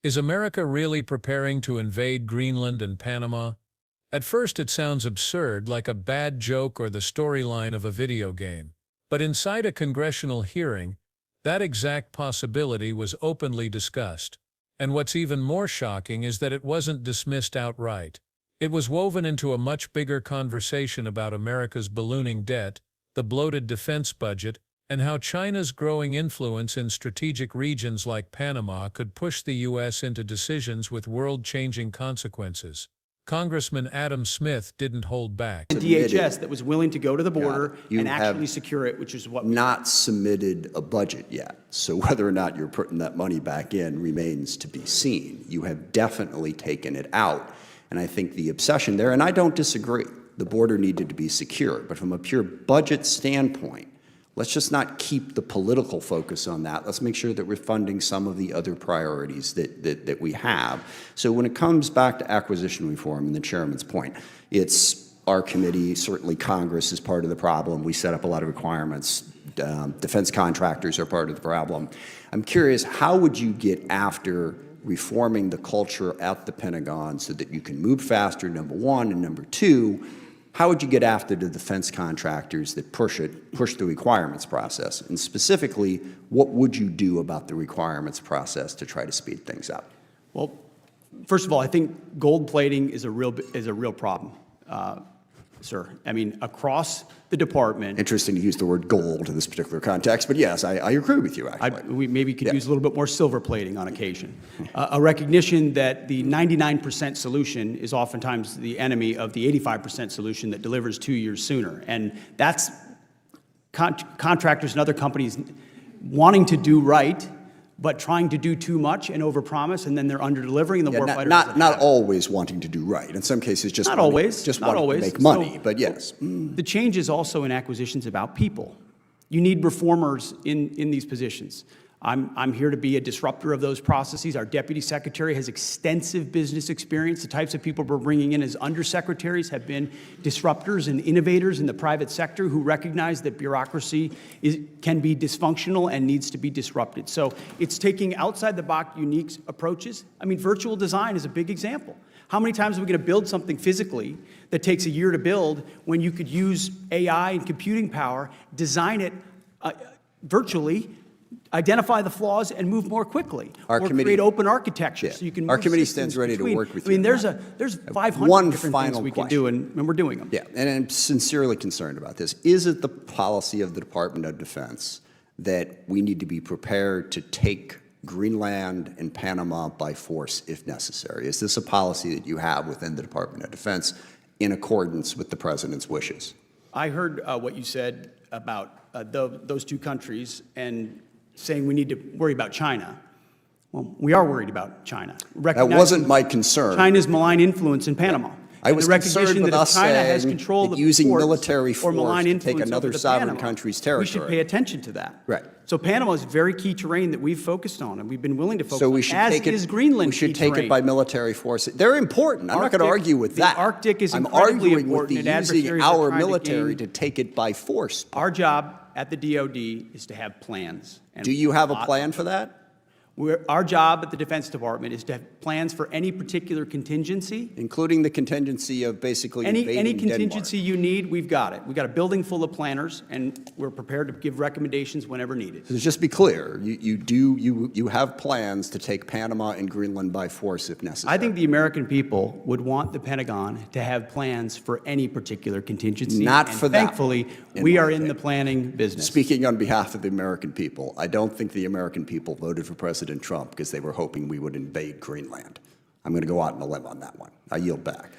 Is America really preparing to invade Greenland and Panama? At first it sounds absurd, like a bad joke or the storyline of a video game. But inside a congressional hearing, that exact possibility was openly discussed. And what's even more shocking is that it wasn't dismissed outright. It was woven into a much bigger conversation about America's ballooning debt, the bloated defense budget, and how China's growing influence in strategic regions like Panama could push the U.S. into decisions with world-changing consequences. Congressman Adam Smith didn't hold back. The DHS that was willing to go to the border and actually secure it, which is what we not submitted a budget yet. So whether or not you're putting that money back in remains to be seen. You have definitely taken it out. And I think the obsession there, and I don't disagree, the border needed to be secure. But from a pure budget standpoint, let's just not keep the political focus on that. Let's make sure that we're funding some of the other priorities that we have. So when it comes back to acquisition reform, and the chairman's point, it's our committee, certainly Congress is part of the problem. We set up a lot of requirements. Defense contractors are part of the problem. I'm curious, how would you get after reforming the culture at the Pentagon so that you can move faster, number one, and number two, how would you get after the defense contractors that push the requirements process? And specifically, what would you do about the requirements process to try to speed things up? Well, first of all, I think gold plating is a real problem, sir. I mean, across the department. Interesting to use the word gold in this particular context, but yes, I agree with you, actually. We maybe could use a little bit more silver plating on occasion. A recognition that the 99% solution is oftentimes the enemy of the 85% solution that delivers 2 years sooner. And that's contractors and other companies wanting to do right, but trying to do too much and overpromise, and then they're under-delivering, and the warfighter not always wanting to do right. In some cases, just wanting to make money, so, but yes. The change is also in acquisitions about people. You need reformers in these positions. I'm here to be a disruptor of those processes. Our deputy secretary has extensive business experience. The types of people we're bringing in as undersecretaries have been disruptors and innovators in the private sector who recognize that bureaucracy can be dysfunctional and needs to be disrupted. So it's taking outside-the-box unique approaches. I mean, virtual design is a big example. How many times are we going to build something physically that takes a year to build when you could use AI and computing power, design it virtually, identify the flaws, and move more quickly, or create open architecture so you can move. Our committee stands ready to work with you. I mean, there's 500 different things we can do, and we're doing them. Yeah, and I'm sincerely concerned about this. Is it the policy of the Department of Defense that we need to be prepared to take Greenland and Panama by force if necessary? Is this a policy that you have within the Department of Defense in accordance with the President's wishes? I heard what you said about those two countries and saying we need to worry about China. Well, we are worried about China. That wasn't my concern. China's malign influence in Panama. I was concerned with us China has control of the using military or force malign to influence take another sovereign country's territory. We should pay attention to that. Right. So Panama is very key terrain that we've focused on, and we've been willing to focus so we on, should as take it, is Greenland. We should take it by military force. They're important. I'm not going to argue with that. The Arctic is I'm incredibly arguing with important. using our military to take it by force. Our job at the DOD is to have plans. Do you have a plan for that? Our job at the Defense Department is to have plans for any particular contingency. Including the contingency of basically invading Any contingency Denmark. you need, we've got it. We've got a building full of planners, and we're prepared to give recommendations whenever needed. So just be clear, you have plans to take Panama and Greenland by force if necessary. I think the American people would want the Pentagon to have plans for any particular contingency. Not for that. Thankfully, we are in the planning business. Speaking on behalf of the American people, I don't think the American people voted for President Trump because they were hoping we would invade Greenland. I'm going to go out on a limb on that one. I yield back.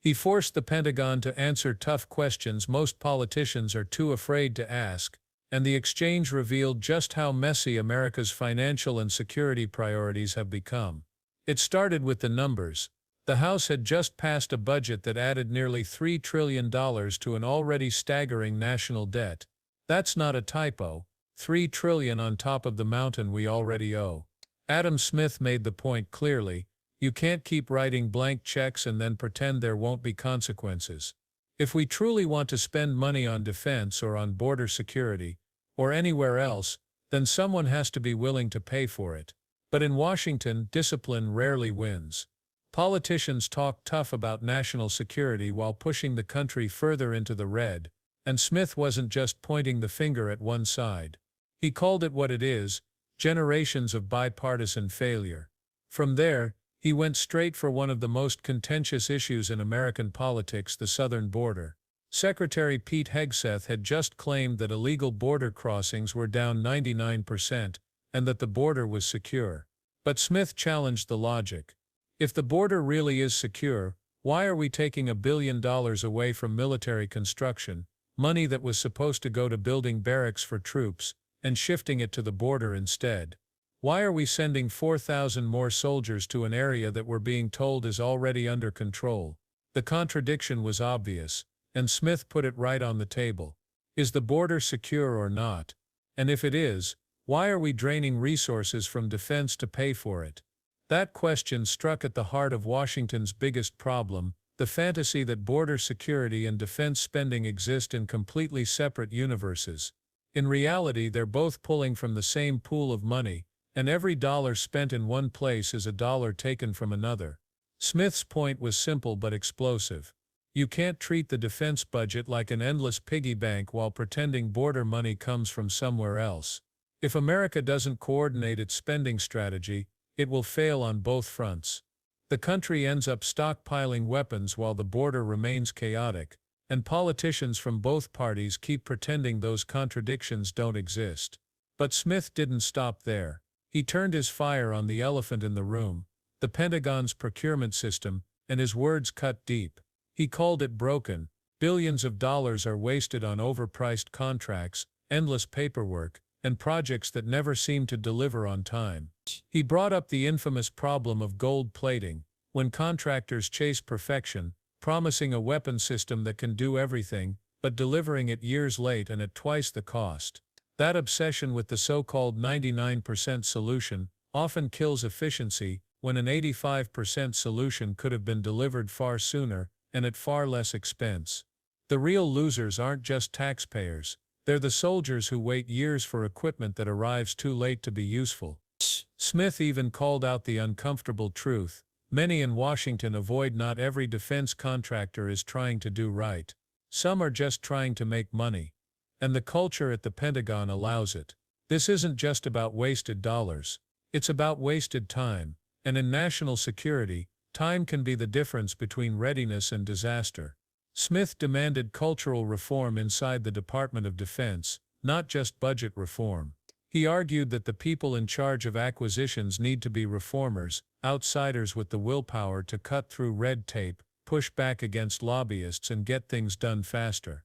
He forced the Pentagon to answer tough questions most politicians are too afraid to ask, and the exchange revealed just how messy America's financial and security priorities have become. It started with the numbers. The House had just passed a budget that added nearly $3 trillion to an already staggering national debt. That's not a typo. $3 trillion on top of the mountain we already owe. Adam Smith made the point clearly: you can't keep writing blank checks and then pretend there won't be consequences. If we truly want to spend money on defense or on border security, or anywhere else, then someone has to be willing to pay for it. But in Washington, discipline rarely wins. Politicians talk tough about national security while pushing the country further into the red, and Smith wasn't just pointing the finger at one side. He called it what it is: generations of bipartisan failure. From there, he went straight for one of the most contentious issues in American politics, the southern border. Secretary Pete Hegseth had just claimed that illegal border crossings were down 99% and that the border was secure. But Smith challenged the logic. If the border really is secure, why are we taking $1 billion away from military construction, money that was supposed to go to building barracks for troops, and shifting it to the border instead? Why are we sending 4,000 more soldiers to an area that we're being told is already under control? The contradiction was obvious, and Smith put it right on the table. Is the border secure or not? And if it is, why are we draining resources from defense to pay for it? That question struck at the heart of Washington's biggest problem: the fantasy that border security and defense spending exist in completely separate universes. In reality, they're both pulling from the same pool of money, and every dollar spent in one place is a dollar taken from another. Smith's point was simple but explosive. You can't treat the defense budget like an endless piggy bank while pretending border money comes from somewhere else. If America doesn't coordinate its spending strategy, it will fail on both fronts. The country ends up stockpiling weapons while the border remains chaotic, and politicians from both parties keep pretending those contradictions don't exist. But Smith didn't stop there. He turned his fire on the elephant in the room, the Pentagon's procurement system, and his words cut deep. He called it broken. Billions of dollars are wasted on overpriced contracts, endless paperwork, and projects that never seem to deliver on time. He brought up the infamous problem of gold plating, when contractors chase perfection, promising a weapon system that can do everything, but delivering it years late and at twice the cost. That obsession with the so-called 99% solution often kills efficiency, when an 85% solution could have been delivered far sooner and at far less expense. The real losers aren't just taxpayers. They're the soldiers who wait years for equipment that arrives too late to be useful. Smith even called out the uncomfortable truth. Many in Washington avoid not every defense contractor is trying to do right. Some are just trying to make money. And the culture at the Pentagon allows it. This isn't just about wasted dollars. It's about wasted time. And in national security, time can be the difference between readiness and disaster. Smith demanded cultural reform inside the Department of Defense, not just budget reform. He argued that the people in charge of acquisitions need to be reformers, outsiders with the willpower to cut through red tape, push back against lobbyists, and get things done faster.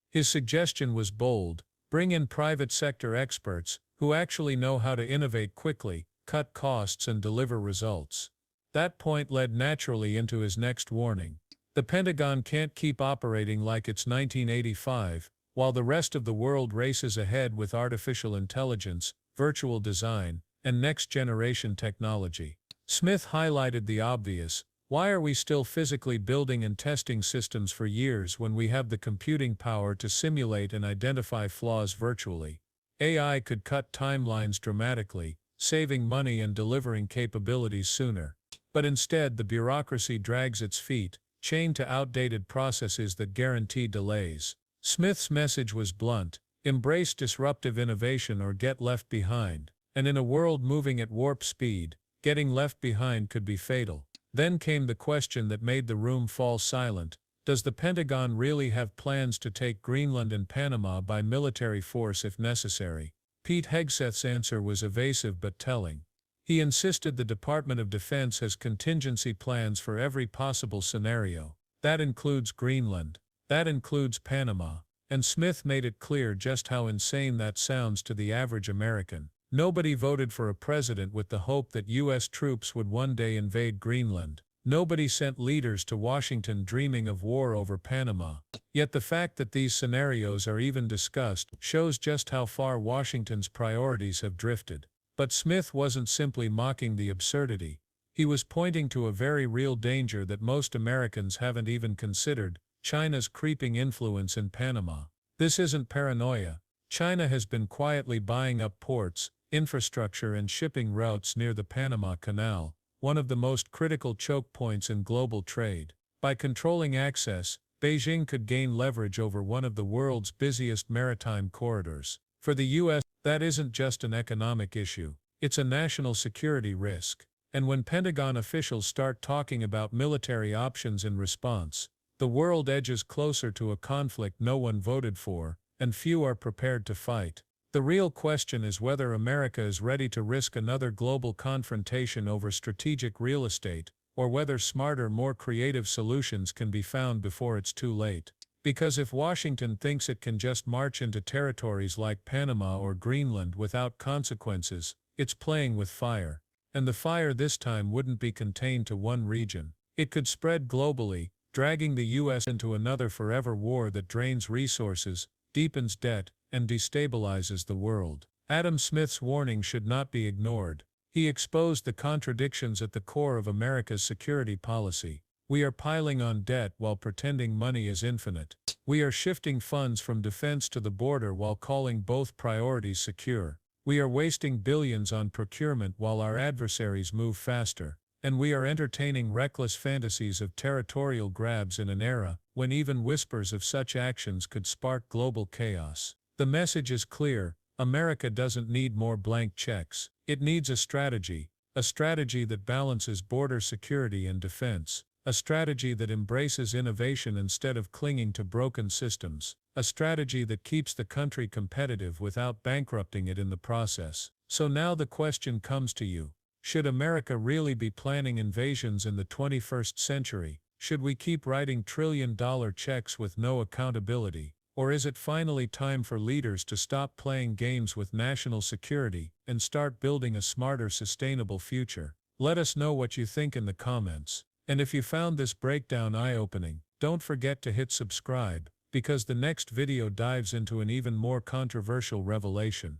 His suggestion was bold: bring in private sector experts who actually know how to innovate quickly, cut costs, and deliver results. That point led naturally into his next warning. The Pentagon can't keep operating like it's 1985, while the rest of the world races ahead with artificial intelligence, virtual design, and next-generation technology. Smith highlighted the obvious: why are we still physically building and testing systems for years when we have the computing power to simulate and identify flaws virtually? AI could cut timelines dramatically, saving money and delivering capabilities sooner. But instead, the bureaucracy drags its feet, chained to outdated processes that guarantee delays. Smith's message was blunt: embrace disruptive innovation or get left behind. And in a world moving at warp speed, getting left behind could be fatal. Then came the question that made the room fall silent: does the Pentagon really have plans to take Greenland and Panama by military force if necessary? Pete Hegseth's answer was evasive but telling. He insisted the Department of Defense has contingency plans for every possible scenario. That includes Greenland. That includes Panama. And Smith made it clear just how insane that sounds to the average American. Nobody voted for a president with the hope that U.S. troops would one day invade Greenland. Nobody sent leaders to Washington dreaming of war over Panama. Yet the fact that these scenarios are even discussed shows just how far Washington's priorities have drifted. But Smith wasn't simply mocking the absurdity. He was pointing to a very real danger that most Americans haven't even considered: China's creeping influence in Panama. This isn't paranoia. China has been quietly buying up ports, infrastructure and shipping routes near the Panama Canal, one of the most critical choke points in global trade. By controlling access, Beijing could gain leverage over one of the world's busiest maritime corridors. For the U.S., that isn't just an economic issue, it's a national security risk. And when Pentagon officials start talking about military options in response, the world edges closer to a conflict no one voted for, and few are prepared to fight. The real question is whether America is ready to risk another global confrontation over strategic real estate, or whether smarter, more creative solutions can be found before it's too late. Because if Washington thinks it can just march into territories like Panama or Greenland without consequences, it's playing with fire. And the fire this time wouldn't be contained to one region. It could spread globally, dragging the U.S. into another forever war that drains resources, deepens debt, and destabilizes the world. Adam Smith's warning should not be ignored. He exposed the contradictions at the core of America's security policy. We are piling on debt while pretending money is infinite. We are shifting funds from defense to the border while calling both priorities secure. We are wasting billions on procurement while our adversaries move faster. And we are entertaining reckless fantasies of territorial grabs in an era when even whispers of such actions could spark global chaos. The message is clear: America doesn't need more blank checks. It needs a strategy that balances border security and defense, a strategy that embraces innovation instead of clinging to broken systems, a strategy that keeps the country competitive without bankrupting it in the process. So now the question comes to you. Should America really be planning invasions in the 21st century? Should we keep writing trillion-dollar checks with no accountability? Or is it finally time for leaders to stop playing games with national security and start building a smarter, sustainable future? Let us know what you think in the comments. And if you found this breakdown eye-opening, don't forget to hit subscribe, because the next video dives into an even more controversial revelation.